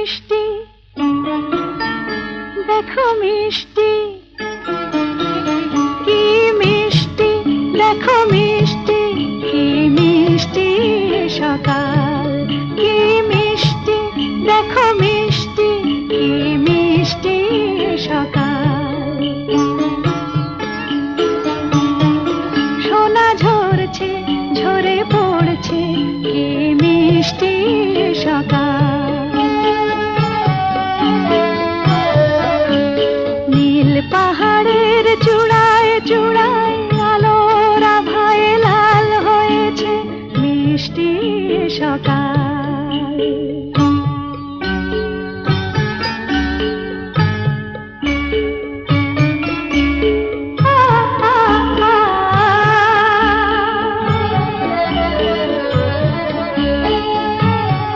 মিষ্টি, দেখো মিষ্টি, কি মিষ্টি, দেখো মিষ্টি, কি মিষ্টি সকাল, কি মিষ্টি, দেখো মিষ্টি, কি মিষ্টি সকাল। সোনা ঝরছে, ঝরে পড়ছে, কি মিষ্টি সকাল।